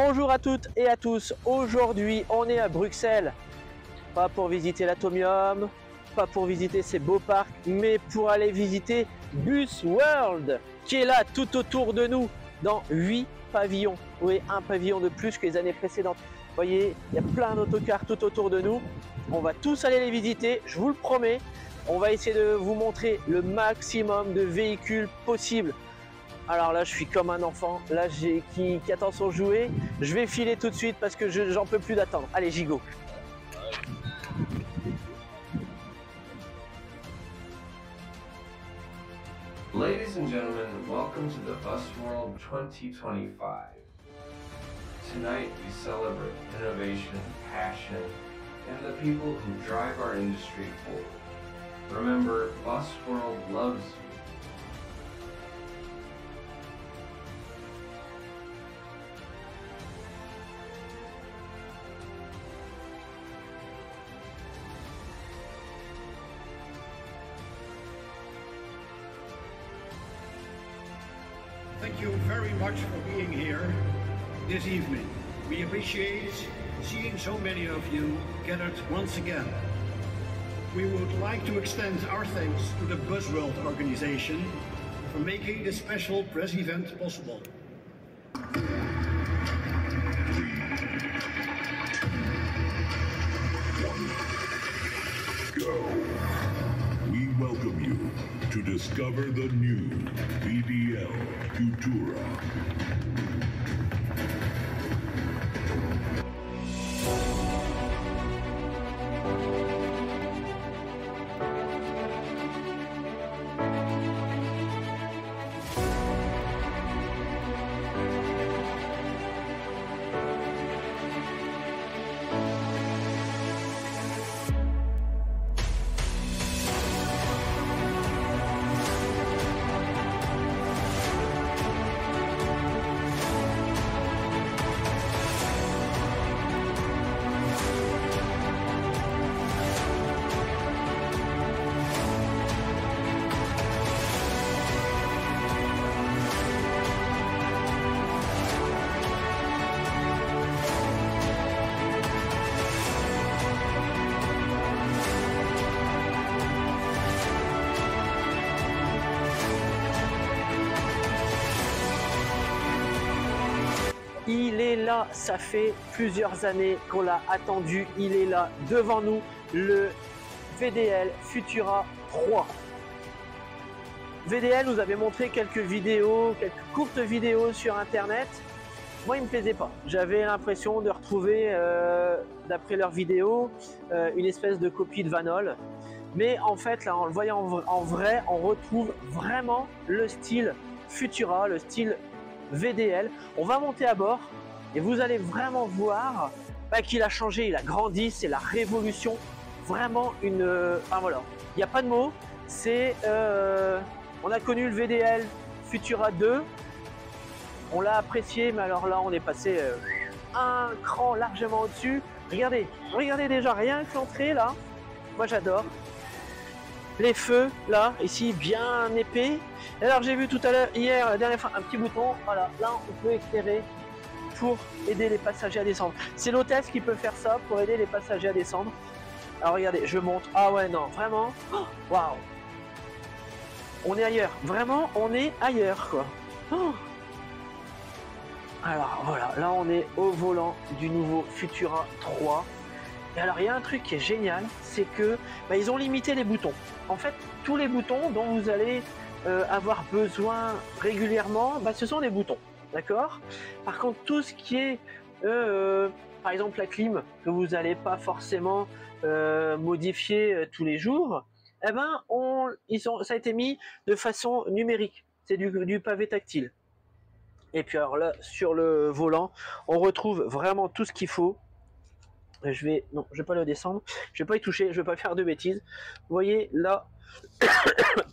Bonjour à toutes et à tous, aujourd'hui on est à Bruxelles, pas pour visiter l'Atomium, pas pour visiter ces beaux parcs, mais pour aller visiter Bus World, qui est là tout autour de nous, dans 8 pavillons, oui, un pavillon de plus que les années précédentes. Vous voyez, il y a plein d'autocars tout autour de nous, on va tous aller les visiter, je vous le promets, on va essayer de vous montrer le maximum de véhicules possibles. Alors là, je suis comme un enfant, là qui attend son jouet. Je vais filer tout de suite parce que j'en peux plus d'attendre. Allez, j'y go. Ladies and gentlemen, welcome to the Bus World 2025. Tonight we celebrate innovation, passion, and the people who drive our industry forward. Remember, Bus World loves you. Thank you very much for being here this evening. We appreciate seeing so many of you gathered once again. We would like to extend our thanks to the Busworld organization for making this special press event possible. Go. We welcome you to discover the new VDL Futura. Il est là, ça fait plusieurs années qu'on l'a attendu, il est là devant nous, le VDL Futura 3. VDL nous avait montré quelques vidéos, quelques courtes vidéos sur internet. Moi il me plaisait pas, j'avais l'impression de retrouver, d'après leurs vidéos, une espèce de copie de Vanol. Mais en fait là en le voyant en vrai, on retrouve vraiment le style Futura, le style VDL. On va monter à bord et vous allez vraiment voir qu'il a changé, il a grandi, c'est la révolution, vraiment une... voilà, il n'y a pas de mots, c'est... on a connu le VDL Futura 2, on l'a apprécié, mais alors là on est passé un cran largement au-dessus. Regardez, regardez déjà, rien que l'entrée là, moi j'adore. Les feux là, ici bien épais. Alors j'ai vu tout à l'heure, hier, la dernière fois, un petit bouton, voilà, là on peut éclairer pour aider les passagers à descendre. C'est l'hôtesse qui peut faire ça pour aider les passagers à descendre. Alors regardez, je monte, ah ouais non, vraiment, waouh, on est ailleurs, vraiment on est ailleurs quoi. Oh. Alors voilà, là on est au volant du nouveau Futura 3. Et alors il y a un truc qui est génial, c'est que ils ont limité les boutons. En fait, tous les boutons dont vous allez avoir besoin régulièrement, ce sont des boutons, d'accord? Par contre, tout ce qui est, par exemple la clim, que vous n'allez pas forcément modifier tous les jours, ça a été mis de façon numérique. C'est du pavé tactile. Et puis alors là, sur le volant, on retrouve vraiment tout ce qu'il faut. Je vais pas le descendre, je vais pas y toucher, je vais pas faire de bêtises. Vous voyez là,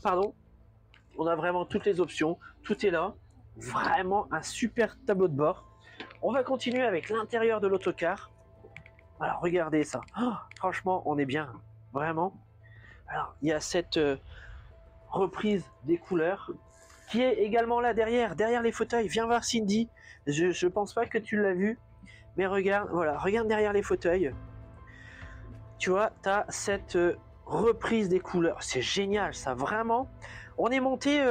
pardon, on a vraiment toutes les options, tout est là, vraiment un super tableau de bord. On va continuer avec l'intérieur de l'autocar. Alors regardez ça, franchement on est bien, vraiment. Alors il y a cette reprise des couleurs, qui est également là derrière les fauteuils. Viens voir Cindy. Je pense pas que tu l'as vu, mais regarde, voilà, regarde derrière les fauteuils. Tu vois, tu as cette reprise des couleurs. C'est génial, ça, vraiment. On est monté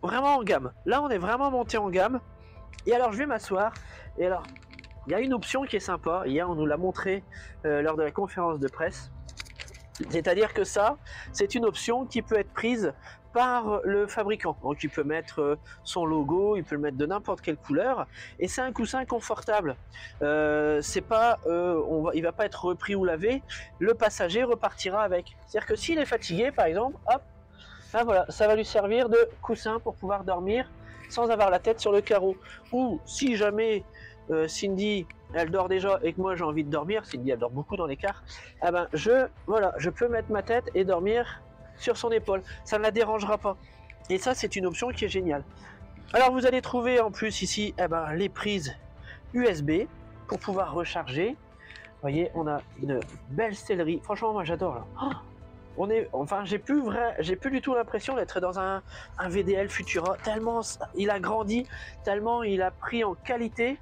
vraiment en gamme. Là, on est vraiment monté en gamme. Et alors, je vais m'asseoir. Et alors, il y a une option qui est sympa. Hier, on nous l'a montré lors de la conférence de presse. C'est-à-dire que ça, c'est une option qui peut être prise par le fabricant. Donc, il peut mettre son logo, il peut le mettre de n'importe quelle couleur. Et c'est un coussin confortable. C'est pas, il va pas être repris ou lavé. Le passager repartira avec. C'est-à-dire que s'il est fatigué, par exemple, hop, là, voilà, ça va lui servir de coussin pour pouvoir dormir sans avoir la tête sur le carreau. Ou si jamais Cindy, elle dort déjà et que moi j'ai envie de dormir, Cindy elle dort beaucoup dans les cars, eh ben je peux mettre ma tête et dormir sur son épaule, ça ne la dérangera pas. Et ça, c'est une option qui est géniale. Alors vous allez trouver en plus ici les prises USB pour pouvoir recharger. Vous voyez, on a une belle sellerie. Franchement, moi j'adore là. J'ai plus du tout l'impression d'être dans un VDL Futura, tellement il a grandi, tellement il a pris en qualité.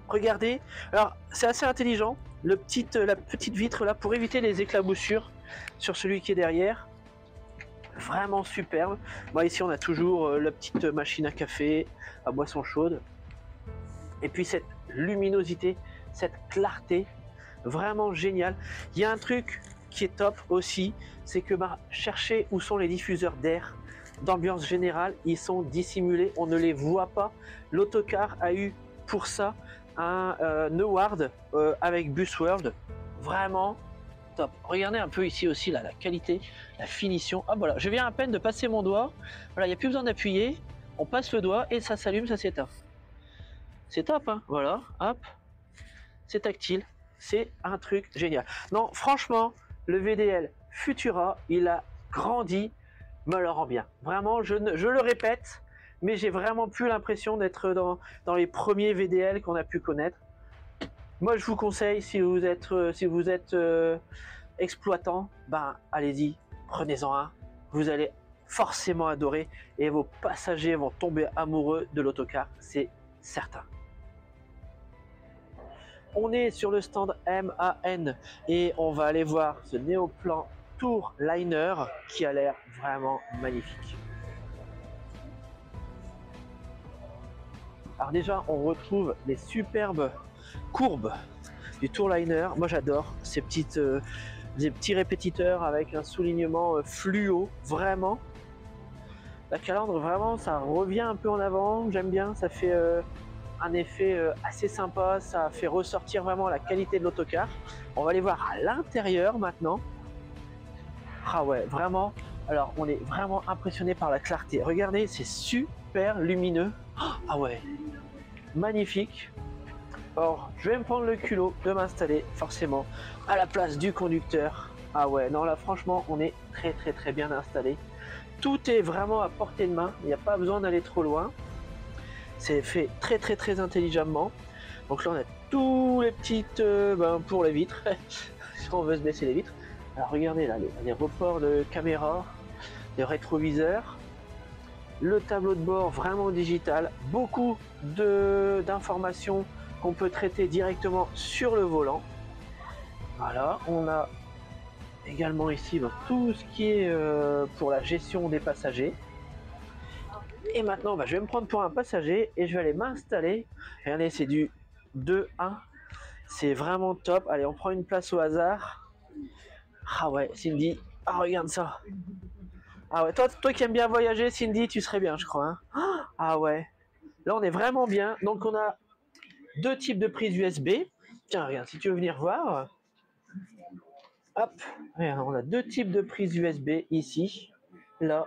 Regardez, alors c'est assez intelligent, la petite vitre là pour éviter les éclaboussures sur celui qui est derrière. Vraiment superbe. Ici on a toujours la petite machine à café, à boisson chaude. Et puis cette luminosité, cette clarté, vraiment génial. Il y a un truc qui est top aussi, c'est que cherchez où sont les diffuseurs d'air d'ambiance générale, ils sont dissimulés, on ne les voit pas. L'autocar a eu pour ça un award avec Busworld, vraiment top. Regardez un peu ici aussi là, la qualité, la finition. Ah voilà, je viens à peine de passer mon doigt, voilà, il n'y a plus besoin d'appuyer, on passe le doigt et ça s'allume, ça s'éteint. C'est top, hein, voilà, hop, c'est tactile, c'est un truc génial. Non, franchement, le VDL Futura, il a grandi, me le rend bien. Vraiment, je le répète, mais j'ai vraiment plus l'impression d'être dans les premiers VDL qu'on a pu connaître. Moi, je vous conseille, si vous êtes exploitant, allez-y, prenez-en un. Vous allez forcément adorer et vos passagers vont tomber amoureux de l'autocar, c'est certain. On est sur le stand MAN et on va aller voir ce Néoplan Tour Liner qui a l'air vraiment magnifique. Alors déjà, on retrouve les superbes courbes du Tourliner. Moi j'adore ces des petits répétiteurs avec un soulignement fluo, vraiment. La calandre, vraiment, ça revient un peu en avant, j'aime bien, ça fait un effet assez sympa, ça fait ressortir vraiment la qualité de l'autocar. On va aller voir à l'intérieur maintenant. Ah ouais, vraiment, alors on est vraiment impressionné par la clarté. Regardez, c'est super lumineux. Ah ouais, magnifique. Or, je vais me prendre le culot de m'installer forcément à la place du conducteur. Ah ouais, non là franchement, on est très bien installé. Tout est vraiment à portée de main, il n'y a pas besoin d'aller trop loin. C'est fait très intelligemment. Donc là on a tous les petites pour les vitres, si on veut se baisser les vitres. Alors regardez là, les reports de caméra, les rétroviseurs, le tableau de bord vraiment digital, beaucoup d'informations qu'on peut traiter directement sur le volant. Voilà, on a également ici tout ce qui est pour la gestion des passagers. Et maintenant, je vais me prendre pour un passager et je vais aller m'installer. Regardez, c'est du 2-1. C'est vraiment top. Allez, on prend une place au hasard. Ah ouais, Cindy. Ah, regarde ça. Ah ouais, toi qui aimes bien voyager, Cindy, tu serais bien, je crois. Hein. Ah ouais. Là, on est vraiment bien. Donc, on a deux types de prises USB. Tiens, regarde, si tu veux venir voir. Hop. Regarde, on a deux types de prises USB ici. Là.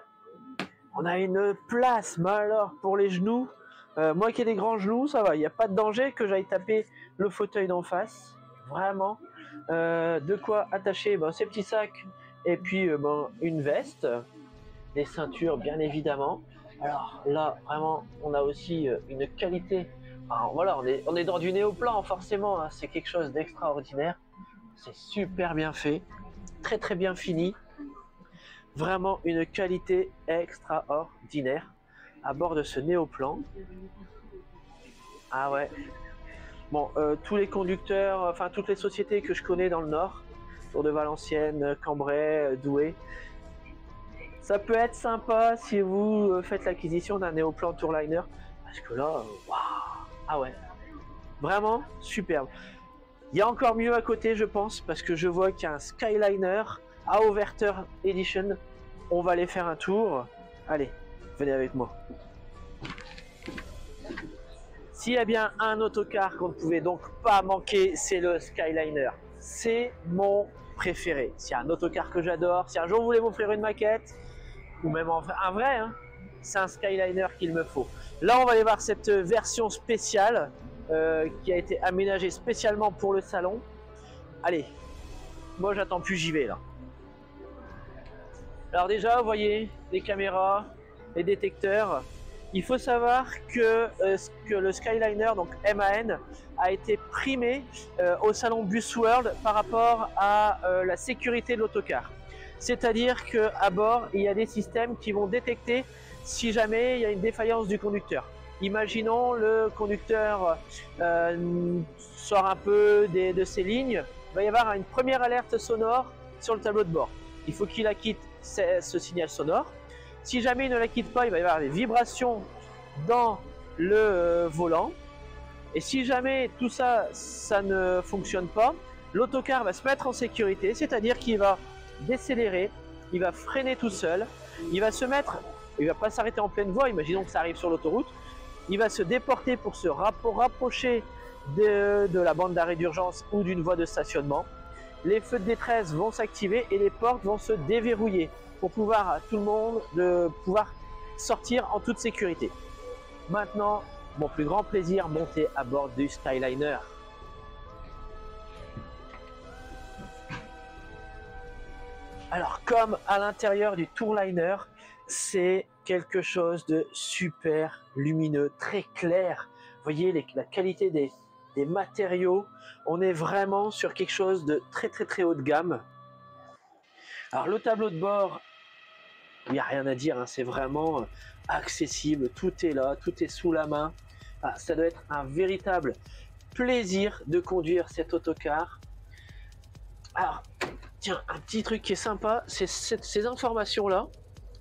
On a une place, mais alors pour les genoux, moi qui ai des grands genoux, ça va, il n'y a pas de danger que j'aille taper le fauteuil d'en face, vraiment. De quoi attacher ces petits sacs et puis une veste, des ceintures bien évidemment. Alors là, vraiment, on a aussi une qualité. Alors voilà, on est dans du néoplan forcément, hein, c'est quelque chose d'extraordinaire. C'est super bien fait, très bien fini. Vraiment une qualité extraordinaire à bord de ce néoplan. Ah ouais. Bon, tous les conducteurs, enfin toutes les sociétés que je connais dans le Nord, autour de Valenciennes, Cambrai, Douai, ça peut être sympa si vous faites l'acquisition d'un néoplan Tourliner, parce que là, waouh, ah ouais, vraiment superbe. Il y a encore mieux à côté, je pense, parce que je vois qu'il y a un Skyliner à Overter Edition. On va aller faire un tour. Allez, venez avec moi. S'il y a bien un autocar qu'on ne pouvait donc pas manquer, c'est le Skyliner. C'est mon préféré. S'il y a un autocar que j'adore, si un jour vous voulez m'offrir une maquette, ou même un vrai, hein, c'est un Skyliner qu'il me faut. Là, on va aller voir cette version spéciale qui a été aménagée spécialement pour le salon. Allez, moi j'attends plus, j'y vais là. Alors déjà, vous voyez, les caméras, les détecteurs. Il faut savoir que le Skyliner, donc MAN, a été primé au salon Busworld par rapport à la sécurité de l'autocar. C'est-à-dire qu'à bord, il y a des systèmes qui vont détecter si jamais il y a une défaillance du conducteur. Imaginons le conducteur sort un peu de ses lignes, il va y avoir une première alerte sonore sur le tableau de bord. Il faut qu'il acquitte ce signal sonore. Si jamais il ne l'acquitte pas, il va y avoir des vibrations dans le volant. Et si jamais tout ça, ça ne fonctionne pas, l'autocar va se mettre en sécurité, c'est-à-dire qu'il va décélérer, il va freiner tout seul, il va se mettre, il va pas s'arrêter en pleine voie, imaginons que ça arrive sur l'autoroute, il va se déporter pour se rapprocher de la bande d'arrêt d'urgence ou d'une voie de stationnement. Les feux de détresse vont s'activer et les portes vont se déverrouiller pour pouvoir à tout le monde de pouvoir sortir en toute sécurité. Maintenant, mon plus grand plaisir, monter à bord du Skyliner. Alors, comme à l'intérieur du Tourliner, c'est quelque chose de super lumineux, très clair. Vous voyez la qualité des matériaux. On est vraiment sur quelque chose de très haut de gamme. Alors, le tableau de bord, il n'y a rien à dire, hein, c'est vraiment accessible. Tout est là, tout est sous la main. Ah, ça doit être un véritable plaisir de conduire cet autocar. Alors, tiens, un petit truc qui est sympa, c'est ces informations-là.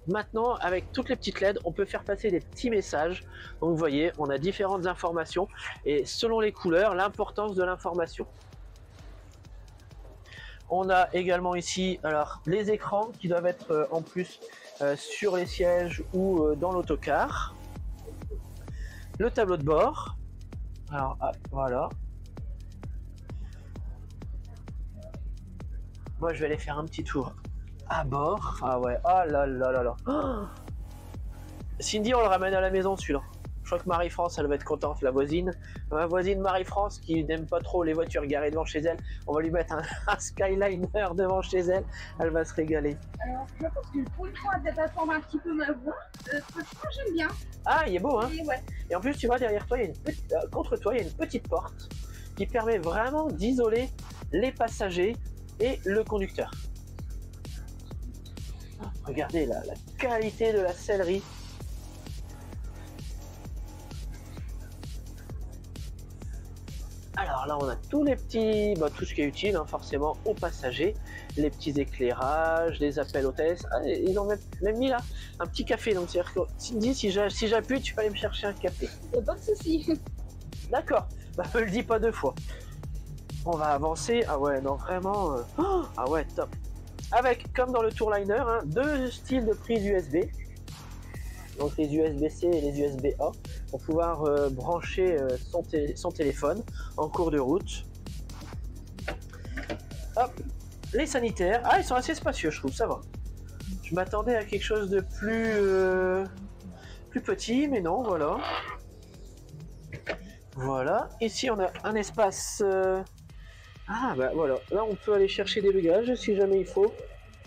Maintenant, avec toutes les petites LED, on peut faire passer des petits messages. Donc, vous voyez, on a différentes informations et selon les couleurs, l'importance de l'information. On a également ici alors, les écrans qui doivent être en plus sur les sièges ou dans l'autocar. Le tableau de bord. Alors, voilà. Moi, je vais aller faire un petit tour à bord. Ah ouais, ah là là là là. Oh, Cindy, on le ramène à la maison celui-là. Je crois que Marie-France, elle va être contente, la voisine. Ma voisine Marie-France, qui n'aime pas trop les voitures garées devant chez elle, on va lui mettre un Skyliner devant chez elle. Elle va se régaler. Alors, je pense que pour une fois, peut-être attendre un petit peu ma voix. Franchement, j'aime bien. Ah, il est beau, hein? Et, ouais. Et en plus, tu vois, derrière toi, il y a une petite, contre toi, il y a une petite porte qui permet vraiment d'isoler les passagers et le conducteur. Regardez la qualité de la sellerie. Alors là, on a tous les petits, tout ce qui est utile hein, forcément aux passagers, les petits éclairages, les appels hôtesses. Ah, ils ont même mis là un petit café. Donc c'est-à-dire que Cindy, si j'appuie, tu peux aller me chercher un café. Pas de souci. D'accord. Me le dis pas deux fois. On va avancer. Ah ouais, non vraiment. Ah ouais, top. Avec, comme dans le Tourliner, hein, deux styles de prise USB. Donc les USB-C et les USB-A pour pouvoir brancher son téléphone en cours de route. Hop, les sanitaires. Ah, ils sont assez spacieux, je trouve, ça va. Je m'attendais à quelque chose de plus petit, mais non, voilà. Voilà, ici on a un espace... Ah, bah voilà, là on peut aller chercher des bagages si jamais il faut.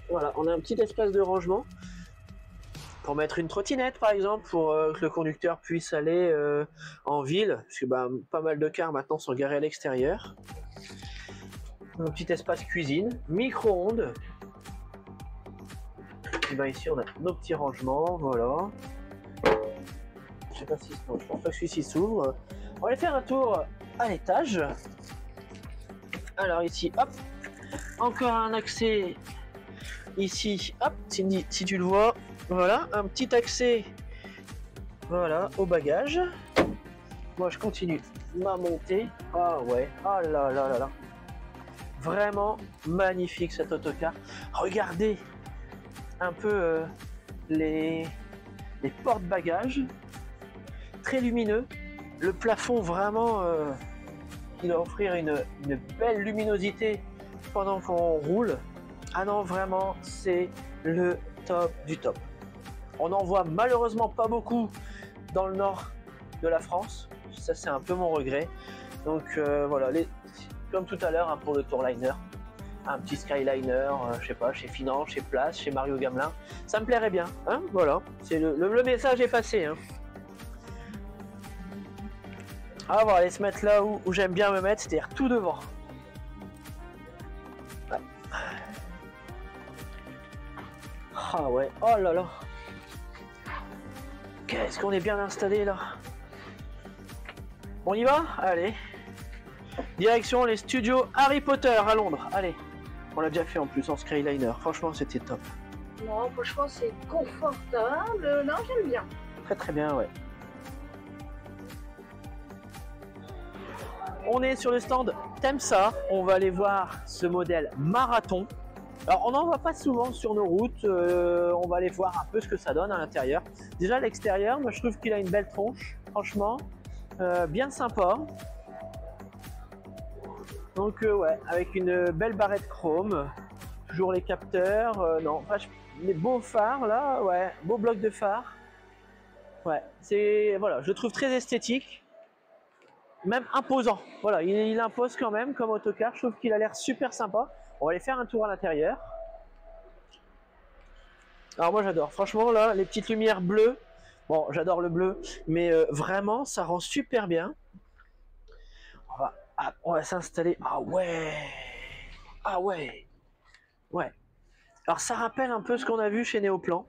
Voilà, on a un petit espace de rangement. Pour mettre une trottinette par exemple, pour que le conducteur puisse aller en ville, parce que pas mal de cars maintenant sont garés à l'extérieur. Un petit espace cuisine, micro-ondes. Et ben ici on a nos petits rangements, voilà. Je sais pas si non, je pense pas que celui-ci s'ouvre. On va aller faire un tour à l'étage. Alors ici, hop, encore un accès ici, hop, si tu le vois, voilà, un petit accès, voilà, au bagage. Moi je continue ma montée. Ah ouais, ah là là là là. Vraiment magnifique cet autocar. Regardez un peu les porte-bagages, très lumineux. Le plafond vraiment qui doit offrir une belle luminosité pendant qu'on roule. Ah non, vraiment, c'est le top du top. On n'en voit malheureusement pas beaucoup dans le nord de la France. Ça, c'est un peu mon regret. Donc voilà, comme tout à l'heure hein, pour le Tourliner, un petit Skyliner, je sais pas, chez Finance, chez Place, chez Mario Gamelin. Ça me plairait bien. Hein, voilà, c'est le message est passé. Hein. Ah, on va aller se mettre là où j'aime bien me mettre, c'est-à-dire tout devant. Ouais. Ah ouais, oh là là. Qu'est-ce qu'on est bien installé là. On y va? Allez. Direction les studios Harry Potter à Londres. Allez. On l'a déjà fait en plus en Skyliner. Franchement, c'était top. Non, franchement, c'est confortable. Non, j'aime bien. Très très bien, ouais. On est sur le stand Temsa, on va aller voir ce modèle Marathon. Alors on n'en voit pas souvent sur nos routes, on va aller voir un peu ce que ça donne à l'intérieur. Déjà à l'extérieur, moi je trouve qu'il a une belle tronche, franchement, bien sympa. Donc ouais, avec une belle barrette chrome, toujours les capteurs, non, les beaux phares là, ouais, beau bloc de phare. Ouais, voilà, je le trouve très esthétique. Même imposant, voilà, il impose quand même comme autocar, je trouve qu'il a l'air super sympa. On va aller faire un tour à l'intérieur. Alors moi j'adore, franchement là, les petites lumières bleues, bon j'adore le bleu, mais vraiment ça rend super bien. On va s'installer, ah ouais, ouais. Alors ça rappelle un peu ce qu'on a vu chez Néoplan,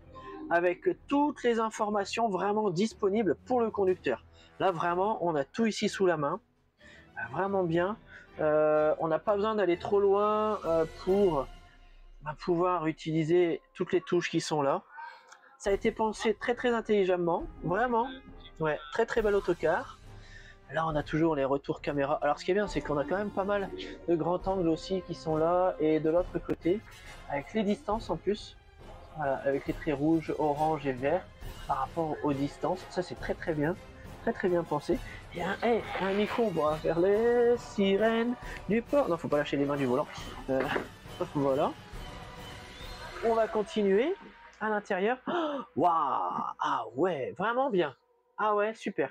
avec toutes les informations vraiment disponibles pour le conducteur. Là vraiment on a tout ici sous la main, vraiment bien. On n'a pas besoin d'aller trop loin pour pouvoir utiliser toutes les touches qui sont là. Ça a été pensé très très intelligemment, vraiment. Ouais, très très bel autocar. Là on a toujours les retours caméra. Alors ce qui est bien c'est qu'on a quand même pas mal de grands angles aussi qui sont là, et de l'autre côté avec les distances en plus. Voilà, avec les traits rouges, orange et vert par rapport aux distances. Ça c'est très très bien. Très bien pensé. Et un micro, on va faire les sirènes du port. Non, faut pas lâcher les mains du volant. Voilà. On va continuer à l'intérieur. Waouh, ah ouais, vraiment bien. Ah ouais, super.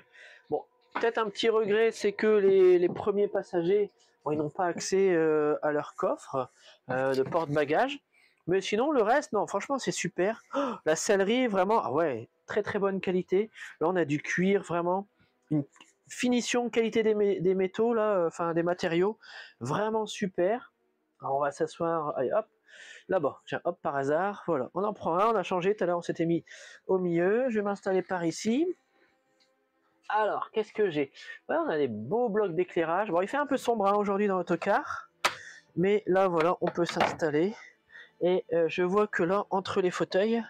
Bon, peut-être un petit regret, c'est que les premiers passagers, bon, ils n'ont pas accès à leur coffre de porte-bagages. Mais sinon, le reste, non, franchement, c'est super. Oh, la sellerie, vraiment, ah ouais, très bonne qualité. Là, on a du cuir, vraiment. Une finition, qualité des métaux, là, enfin des matériaux. Vraiment super. Alors, on va s'asseoir, allez, hop, là-bas. Tiens, hop, par hasard. Voilà, on en prend un, on a changé. Tout à l'heure, on s'était mis au milieu. Je vais m'installer par ici. Alors, qu'est-ce que j'ai? Ouais, on a des beaux blocs d'éclairage. Bon, il fait un peu sombre hein, aujourd'hui dans l'autocar. Mais là, voilà, on peut s'installer. Et je vois que là, entre les fauteuils,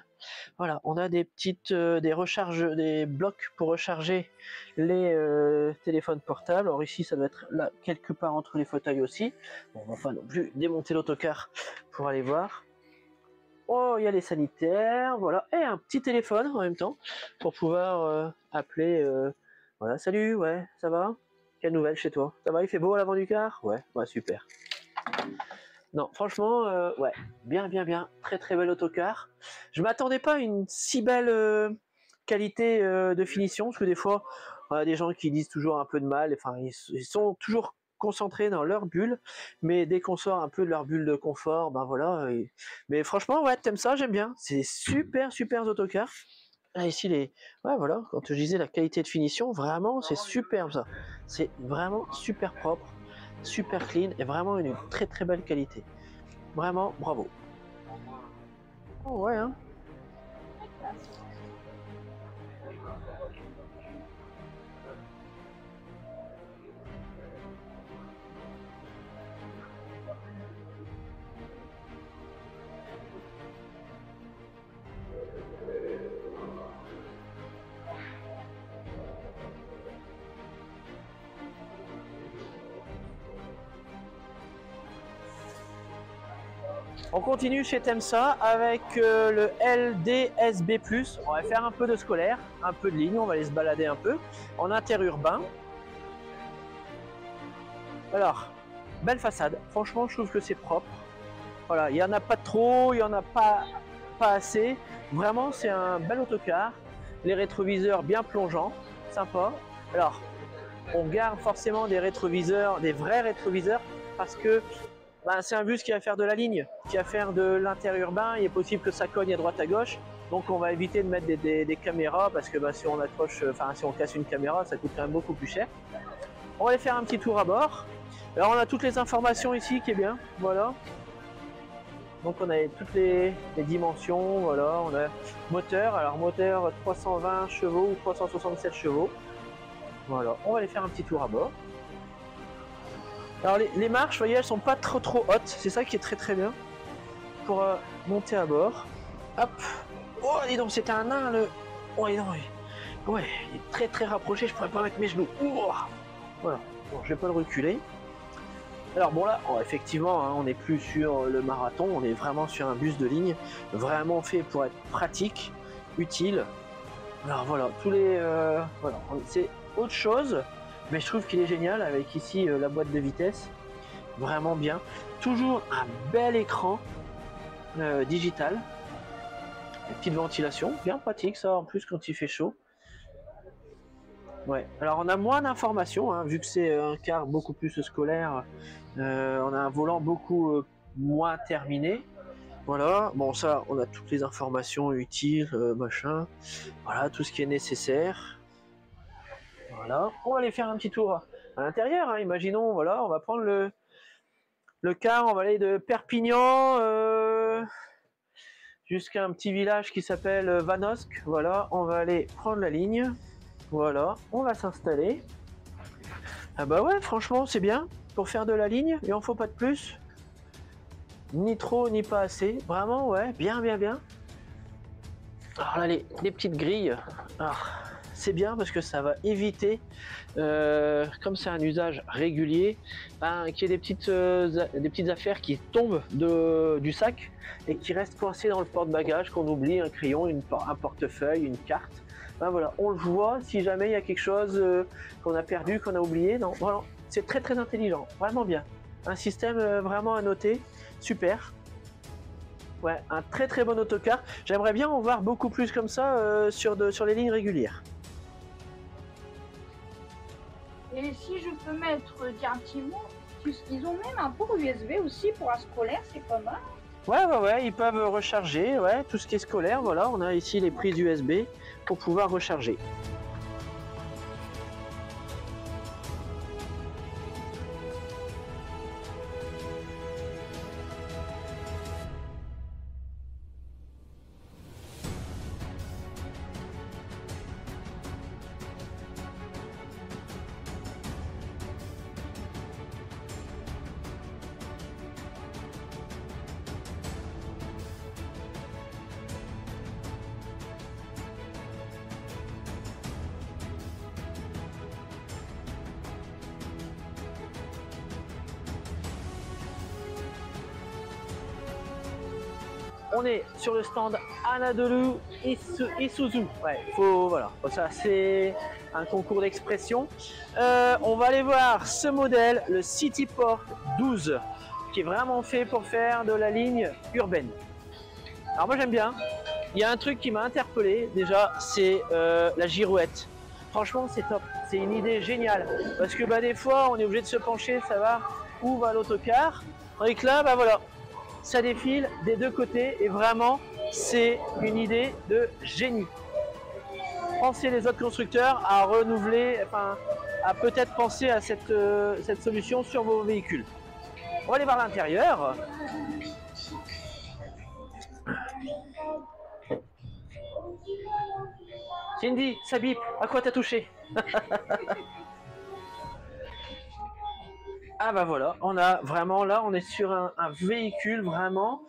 voilà, on a des petites des blocs pour recharger les téléphones portables. Alors ici, ça doit être là quelque part entre les fauteuils aussi. Bon, on va pas non plus démonter l'autocar pour aller voir. Oh, il y a les sanitaires, voilà, et un petit téléphone en même temps pour pouvoir appeler. Voilà, salut, ouais, ça va? Quelle nouvelle chez toi? Ça va, il fait beau à l'avant du car? Ouais, super. Non, franchement, ouais, bien, très bel autocar. Je m'attendais pas à une si belle qualité de finition, parce que des fois, on a des gens qui disent toujours un peu de mal, enfin, ils sont toujours concentrés dans leur bulle, mais dès qu'on sort un peu de leur bulle de confort, ben voilà. Mais franchement, ouais, t'aimes ça, j'aime bien. C'est super autocars. Là, ici, ouais, voilà, quand je disais la qualité de finition, vraiment, c'est superbe ça. C'est vraiment super propre. Super clean et vraiment une très belle qualité. Vraiment, bravo. Oh ouais, hein. On continue chez Temsa avec le LDSB+. On va faire un peu de scolaire, un peu de ligne, on va aller se balader un peu en interurbain. Alors, belle façade. Franchement, je trouve que c'est propre. Voilà, il n'y en a pas trop, il n'y en a pas assez. Vraiment, c'est un bel autocar. Les rétroviseurs bien plongeants, sympa. Alors, on garde forcément des rétroviseurs, des vrais rétroviseurs, parce que c'est un bus qui va faire de la ligne, qui va faire de l'interurbain. Il est possible que ça cogne à droite à gauche, donc on va éviter de mettre des caméras, parce que si on accroche, si on casse une caméra, ça coûte quand même beaucoup plus cher. On va aller faire un petit tour à bord. Alors on a toutes les informations ici qui est bien, voilà. Donc on a toutes les dimensions, voilà. On a moteur, alors moteur 320 chevaux ou 367 chevaux. Voilà, on va aller faire un petit tour à bord. Alors les marches, vous voyez, elles sont pas trop hautes, c'est ça qui est très bien pour monter à bord. Hop. Oh, dis donc, c'était un nain le. Oh, dis donc, ouais, il est très rapproché, je pourrais pas mettre mes genoux. Oh, voilà, bon, je vais pas le reculer. Alors bon là, effectivement, hein, on n'est plus sur le marathon, on est vraiment sur un bus de ligne, vraiment fait pour être pratique, utile. Alors voilà, tous les, voilà, c'est autre chose. Mais je trouve qu'il est génial avec ici la boîte de vitesse, vraiment bien. Toujours un bel écran digital, une petite ventilation, bien pratique ça en plus quand il fait chaud. Ouais. Alors on a moins d'informations, hein, vu que c'est un car beaucoup plus scolaire, on a un volant beaucoup moins terminé. Voilà, bon ça on a toutes les informations utiles, machin, voilà tout ce qui est nécessaire. Voilà, on va aller faire un petit tour à l'intérieur, hein. Imaginons, voilà, on va prendre le car, on va aller de Perpignan jusqu'à un petit village qui s'appelle Vanosque. Voilà, on va aller prendre la ligne, voilà, on va s'installer. Ah bah ouais, franchement c'est bien, pour faire de la ligne, il en faut pas de plus. Ni trop, ni pas assez, vraiment, ouais, bien. Alors là, les petites grilles, c'est bien parce que ça va éviter, comme c'est un usage régulier, qu'il y ait des petites affaires qui tombent du sac et qui restent coincées dans le porte-bagages, qu'on oublie un crayon, un portefeuille, une carte. Voilà, on le voit si jamais il y a quelque chose qu'on a perdu, qu'on a oublié. Non, voilà, c'est très intelligent, vraiment bien. Un système vraiment à noter, super. Ouais, un très bon autocar. J'aimerais bien en voir beaucoup plus comme ça sur les lignes régulières. Et si je peux dire un petit mot, ils ont même un port USB aussi pour un scolaire, c'est pas mal. Ouais, ils peuvent recharger, ouais, tout ce qui est scolaire, voilà, on a ici les prises USB pour pouvoir recharger. On est sur le stand Anadolu Isuzu. Ouais, voilà, ça c'est un concours d'expression. On va aller voir ce modèle, le CityPort 12, qui est vraiment fait pour faire de la ligne urbaine. Alors moi j'aime bien. Il y a un truc qui m'a interpellé déjà, c'est la girouette. Franchement c'est top, c'est une idée géniale. Parce que des fois on est obligé de se pencher, savoir où va l'autocar. Et que là, voilà. Ça défile des deux côtés et vraiment c'est une idée de génie. Pensez les autres constructeurs à renouveler, à peut-être penser à cette solution sur vos véhicules. On va aller voir l'intérieur. Cindy, ça bip, à quoi t'as touché? Ah bah voilà, on a vraiment là, on est sur un véhicule vraiment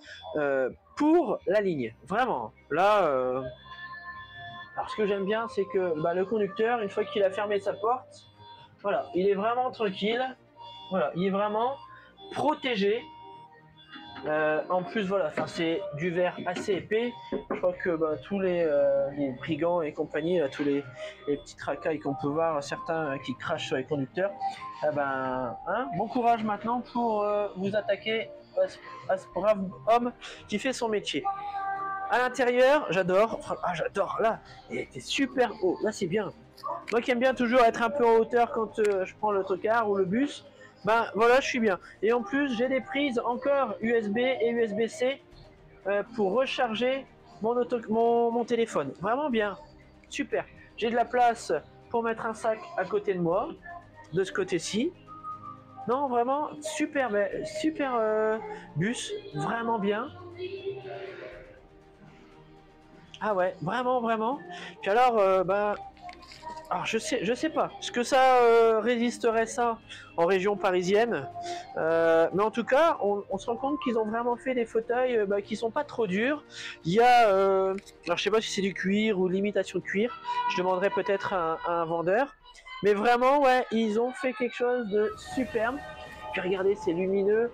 pour la ligne, vraiment. Là, alors ce que j'aime bien, c'est que bah, le conducteur, une fois qu'il a fermé sa porte, voilà, il est vraiment tranquille, voilà, il est vraiment protégé. En plus, voilà, c'est du verre assez épais. Je crois que bah, tous les brigands et compagnie, là, tous les petits racailles qu'on peut voir, certains qui crachent sur les conducteurs, ben, hein, bon courage maintenant pour vous attaquer à ce brave homme qui fait son métier. À l'intérieur, j'adore. Ah, j'adore. Là, il était super haut. Là, c'est bien. Moi qui aime bien toujours être un peu en hauteur quand je prends l'autocar ou le bus, ben voilà, je suis bien. Et en plus, j'ai des prises encore USB et USB-C pour recharger mon téléphone. Vraiment bien. Super. J'ai de la place pour mettre un sac à côté de moi, de ce côté-ci. Non, vraiment, super, mais super bus. Vraiment bien. Ah ouais, vraiment, vraiment. Puis alors, ben... Alors je sais pas, est-ce que ça résisterait ça en région parisienne, mais en tout cas on se rend compte qu'ils ont vraiment fait des fauteuils qui sont pas trop durs. Il y a, alors je sais pas si c'est du cuir ou l'imitation de cuir, je demanderai peut-être à un vendeur, mais vraiment ouais, ils ont fait quelque chose de superbe. Puis regardez, c'est lumineux,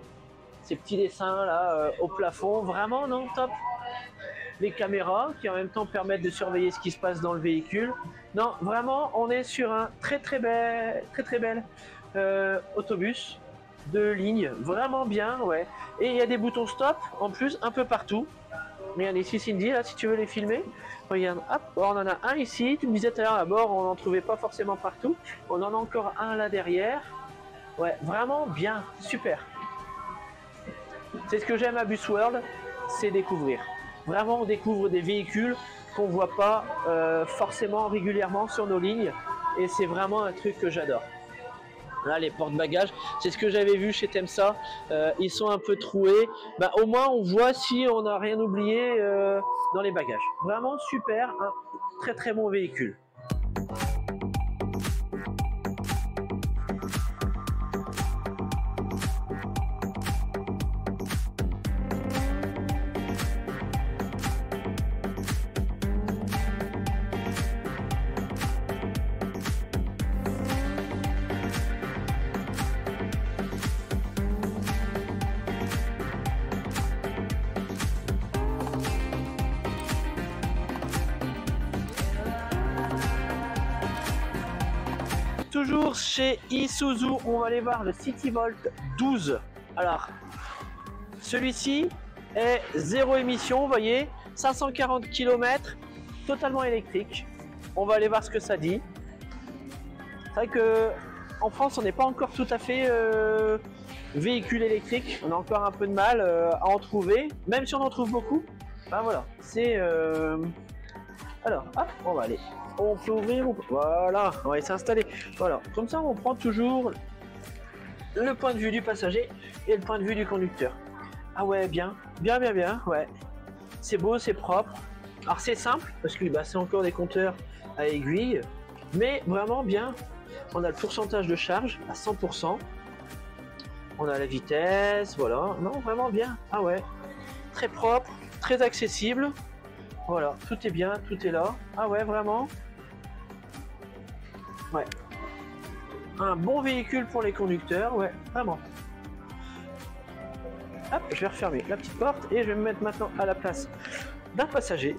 ces petits dessins là au plafond, vraiment non, top. Les caméras qui en même temps permettent de surveiller ce qui se passe dans le véhicule. Non, vraiment, on est sur un très bel autobus de ligne, vraiment bien, ouais. Et il y a des boutons stop en plus un peu partout. Regarde ici Cindy, là si tu veux les filmer. Regarde, hop, on en a un ici. Tu me disais tout à l'heure à bord, on n'en trouvait pas forcément partout. On en a encore un là derrière. Ouais, vraiment bien, super. C'est ce que j'aime à Busworld, c'est découvrir. Vraiment, on découvre des véhicules qu'on ne voit pas forcément régulièrement sur nos lignes. Et c'est vraiment un truc que j'adore. Là, les porte-bagages, c'est ce que j'avais vu chez Temsa. Ils sont un peu troués. Bah, au moins, on voit si on n'a rien oublié dans les bagages. Vraiment super, un très bon véhicule. Toujours chez Isuzu, on va aller voir le CityVolt 12. Alors, celui-ci est zéro émission, vous voyez, 540 km, totalement électrique. On va aller voir ce que ça dit. C'est vrai que en France, on n'est pas encore tout à fait véhicule électrique. On a encore un peu de mal à en trouver, même si on en trouve beaucoup. Ben voilà, c'est... Alors, hop, on va aller. On peut ouvrir, voilà, on va aller s'installer. Voilà, comme ça on prend toujours le point de vue du passager et le point de vue du conducteur. Ah ouais, bien, ouais. C'est beau, c'est propre. Alors c'est simple, parce que bah, c'est encore des compteurs à aiguille, mais vraiment bien. On a le pourcentage de charge à 100%. On a la vitesse, voilà. Non, vraiment bien. Ah ouais, très propre, très accessible. Voilà, tout est bien, tout est là. Ah ouais, vraiment. Ouais. Un bon véhicule pour les conducteurs, ouais, vraiment. Hop, je vais refermer la petite porte et je vais me mettre maintenant à la place d'un passager.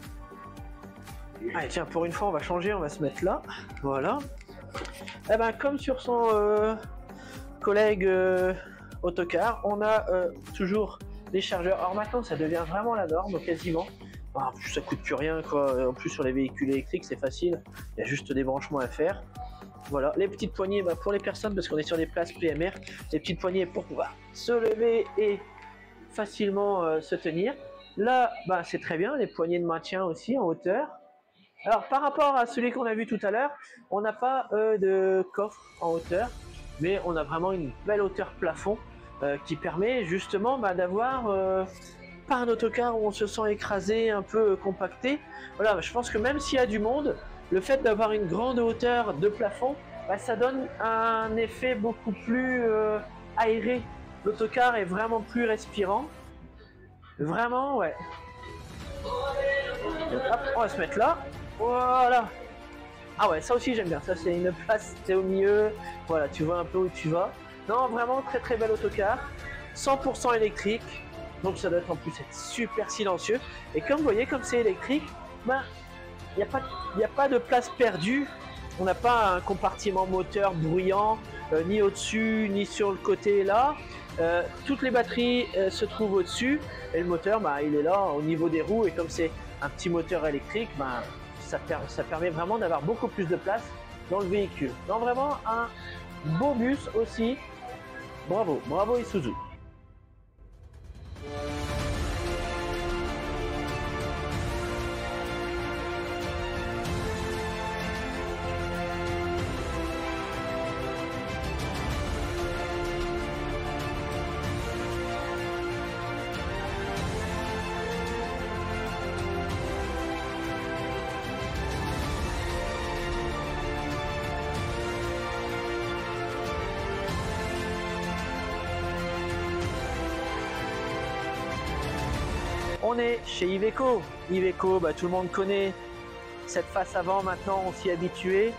Allez, tiens, pour une fois, on va changer, on va se mettre là. Voilà. Et ben, comme sur son collègue autocar, on a toujours des chargeurs. Alors maintenant, ça devient vraiment la norme, quasiment. Ah, ça coûte plus rien, quoi. En plus, sur les véhicules électriques, c'est facile. Il y a juste des branchements à faire. Voilà, les petites poignées bah, pour les personnes, parce qu'on est sur des places PMR, les petites poignées pour pouvoir se lever et facilement se tenir. Là, bah, c'est très bien, les poignées de maintien aussi en hauteur. Alors, par rapport à celui qu'on a vu tout à l'heure, on n'a pas de coffre en hauteur, mais on a vraiment une belle hauteur plafond qui permet justement bah, d'avoir pas un autocar où on se sent écrasé, un peu compacté. Voilà, je pense que même s'il y a du monde, le fait d'avoir une grande hauteur de plafond, bah, ça donne un effet beaucoup plus aéré. L'autocar est vraiment plus respirant. Vraiment, ouais. Donc, hop, on va se mettre là. Voilà. Ah ouais, ça aussi j'aime bien. Ça, c'est une place, c'est au milieu. Voilà, tu vois un peu où tu vas. Non, vraiment très très bel autocar. 100% électrique. Donc ça doit être en plus être super silencieux. Et comme vous voyez, comme c'est électrique, ben, il n'y a pas de place perdue. On n'a pas un compartiment moteur bruyant, ni au-dessus, ni sur le côté là. Toutes les batteries se trouvent au-dessus. Et le moteur, bah, il est là au niveau des roues. Et comme c'est un petit moteur électrique, bah, ça permet vraiment d'avoir beaucoup plus de place dans le véhicule. Donc vraiment un beau bus aussi. Bravo, bravo Isuzu. On est chez Iveco. Iveco, bah, tout le monde connaît cette face avant, maintenant on s'y est habitué.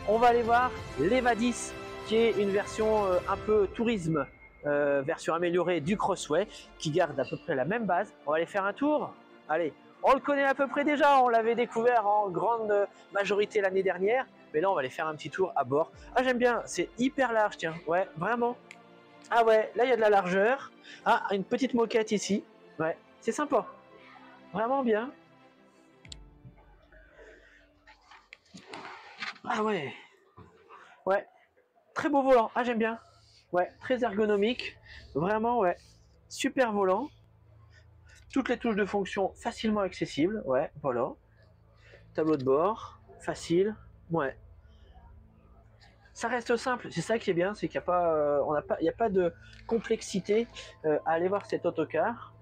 On va aller voir l'Eva 10 qui est une version un peu tourisme, version améliorée du Crossway qui garde à peu près la même base. On va aller faire un tour. Allez, on le connaît à peu près déjà, on l'avait découvert en grande majorité l'année dernière. Mais là on va aller faire un petit tour à bord. Ah j'aime bien, c'est hyper large, tiens, ouais, vraiment. Ah ouais, là il y a de la largeur. Ah, une petite moquette ici, ouais, c'est sympa. Vraiment bien. Ah ouais. Ouais. Très beau volant. Ah j'aime bien. Ouais. Très ergonomique. Vraiment ouais. Super volant. Toutes les touches de fonction facilement accessibles. Ouais. Voilà. Tableau de bord. Facile. Ouais. Ça reste simple. C'est ça qui est bien. C'est qu'il n'y a pas, il n'y a pas de complexité à aller voir cet autocar.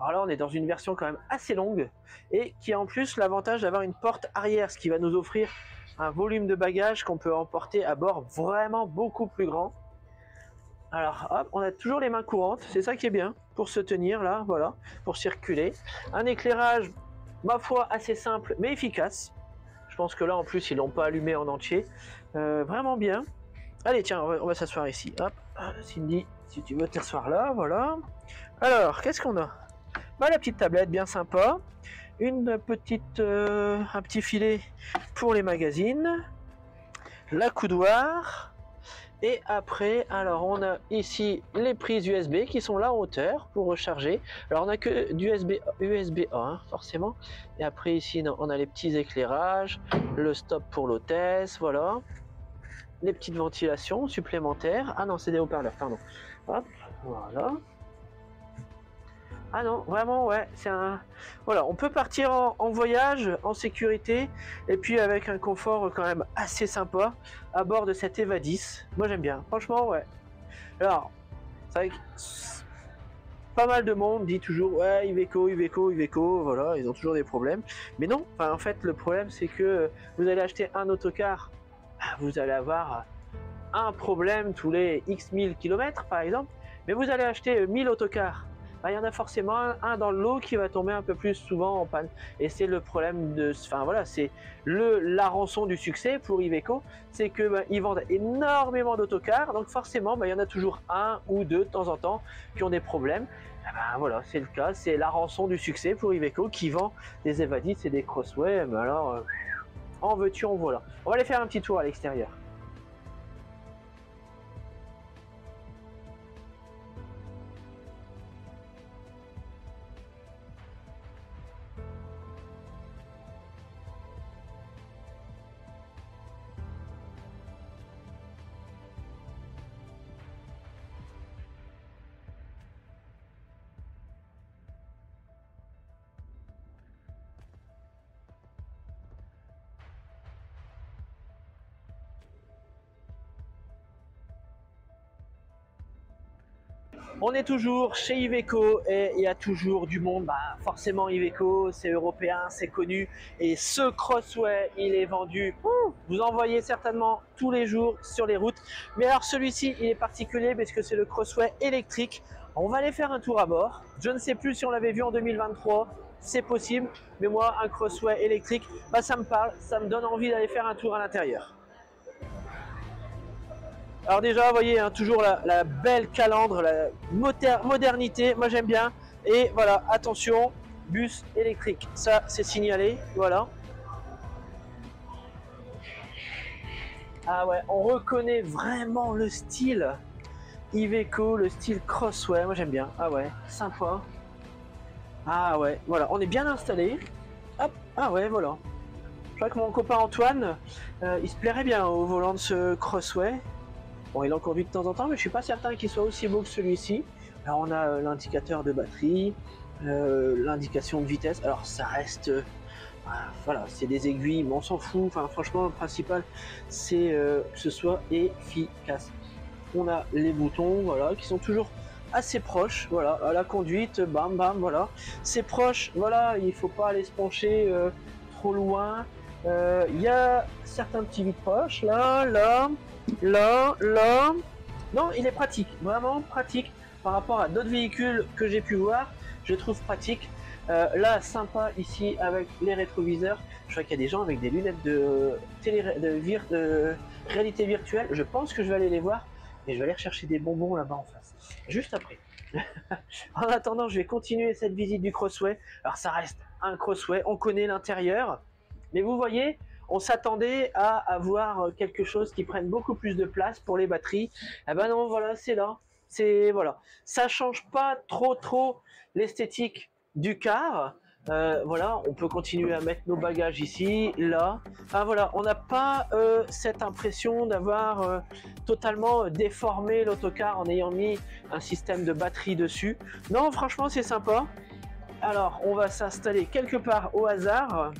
Alors là, on est dans une version quand même assez longue et qui a en plus l'avantage d'avoir une porte arrière, ce qui va nous offrir un volume de bagages qu'on peut emporter à bord vraiment beaucoup plus grand. Alors hop, on a toujours les mains courantes, c'est ça qui est bien pour se tenir là, voilà, pour circuler. Un éclairage, ma foi, assez simple mais efficace. Je pense que là en plus ils l'ont pas allumé en entier. Vraiment bien. Allez tiens, on va s'asseoir ici. Hop, Cindy, si tu veux t'asseoir là, voilà. Alors, qu'est-ce qu'on a? Bah, la petite tablette bien sympa, un petit filet pour les magazines, la coudoir, et après alors on a ici les prises USB qui sont là en hauteur pour recharger. Alors on a que du USB-A hein, forcément, et après ici on a les petits éclairages, le stop pour l'hôtesse, voilà, les petites ventilations supplémentaires. Ah non, c'est des haut-parleurs, pardon. Hop, voilà. Ah non, vraiment, ouais, c'est un... Voilà, on peut partir en voyage, en sécurité, et puis avec un confort quand même assez sympa à bord de cette Eva 10. Moi, j'aime bien, franchement, ouais. Alors, c'est vrai que pas mal de monde dit toujours, ouais, Iveco, Iveco, Iveco, voilà, ils ont toujours des problèmes. Mais non, enfin, en fait, le problème, c'est que vous allez acheter un autocar, vous allez avoir un problème tous les X 1000 km, par exemple, mais vous allez acheter 1000 autocars. Il y en a forcément un dans le lot qui va tomber un peu plus souvent en panne. Et c'est le problème de... Enfin voilà, c'est la rançon du succès pour Iveco, c'est que ils vendent énormément d'autocars, donc forcément il y en a toujours un ou deux de temps en temps qui ont des problèmes. Voilà, c'est le cas, c'est la rançon du succès pour Iveco qui vend des Eva 10 et des Crossway. Mais alors, en veux-tu, en voilà. On va aller faire un petit tour à l'extérieur. On est toujours chez Iveco et il y a toujours du monde. Bah, forcément Iveco, c'est européen, c'est connu. Et ce Crossway, il est vendu. Vous en voyez certainement tous les jours sur les routes. Mais alors celui-ci, il est particulier parce que c'est le Crossway électrique. On va aller faire un tour à bord. Je ne sais plus si on l'avait vu en 2023. C'est possible. Mais moi, un Crossway électrique, bah, ça me parle. Ça me donne envie d'aller faire un tour à l'intérieur. Alors déjà, vous voyez, hein, toujours la belle calandre, la modernité, moi j'aime bien. Et voilà, attention, bus électrique, ça c'est signalé, voilà. Ah ouais, on reconnaît vraiment le style Iveco, le style Crossway, moi j'aime bien. Ah ouais, sympa. Ah ouais, voilà, on est bien installé. Hop, ah ouais, voilà. Je crois que mon copain Antoine, il se plairait bien au volant de ce Crossway. Bon, il en conduit de temps en temps, mais je suis pas certain qu'il soit aussi beau que celui-ci. Alors on a l'indicateur de batterie, l'indication de vitesse. Alors ça reste, voilà, c'est des aiguilles, mais on s'en fout. Enfin, franchement, le principal, c'est que ce soit efficace. On a les boutons, voilà, qui sont toujours assez proches. Voilà, à la conduite, bam, bam, voilà, c'est proche. Voilà, il faut pas aller se pencher trop loin. Il y a certains petits vide-poches là. Là, non, il est pratique, vraiment pratique par rapport à d'autres véhicules que j'ai pu voir, je trouve pratique. Là, sympa ici avec les rétroviseurs. Je vois qu'il y a des gens avec des lunettes de réalité virtuelle. Je pense que je vais aller les voir et je vais aller rechercher des bonbons là-bas en face, juste après. En attendant, je vais continuer cette visite du Crossway. Alors ça reste un Crossway, on connaît l'intérieur, mais vous voyez, on s'attendait à avoir quelque chose qui prenne beaucoup plus de place pour les batteries. Eh ben non, voilà, c'est là. C'est voilà, ça change pas trop l'esthétique du car. Voilà, on peut continuer à mettre nos bagages ici, là. Enfin voilà, on n'a pas cette impression d'avoir totalement déformé l'autocar en ayant mis un système de batterie dessus. Non, franchement, c'est sympa. Alors, on va s'installer quelque part au hasard.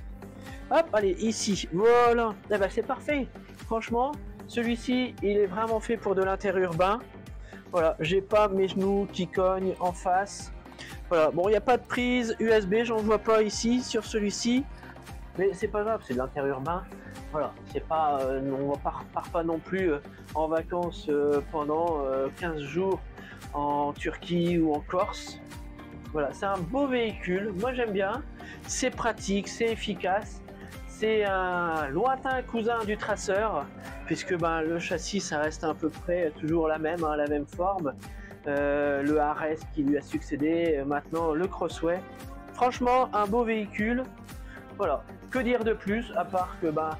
Hop, allez, ici, voilà. Eh ben, c'est parfait. Franchement, celui-ci, il est vraiment fait pour de l'interurbain. Voilà, j'ai pas mes genoux qui cognent en face. Voilà, bon, il n'y a pas de prise USB, j'en vois pas ici sur celui-ci. Mais c'est pas grave, c'est de l'interurbain. Voilà, c'est pas, on repart pas non plus en vacances pendant 15 jours en Turquie ou en Corse. Voilà, c'est un beau véhicule, moi j'aime bien. C'est pratique, c'est efficace. C'est un lointain cousin du Tracer, puisque ben, le châssis ça reste à peu près toujours la même forme. Le RS qui lui a succédé, maintenant le Crossway. Franchement, un beau véhicule. Voilà, que dire de plus, à part que ben,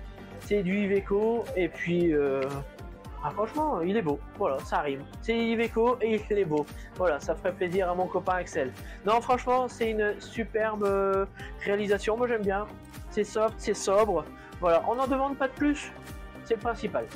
c'est du Iveco, et puis franchement, il est beau. Voilà, ça rime. C'est Iveco et il est beau. Voilà, ça ferait plaisir à mon copain Axel. Non, franchement, c'est une superbe réalisation. Moi, j'aime bien. C'est soft, c'est sobre. Voilà, on n'en demande pas de plus. C'est le principal.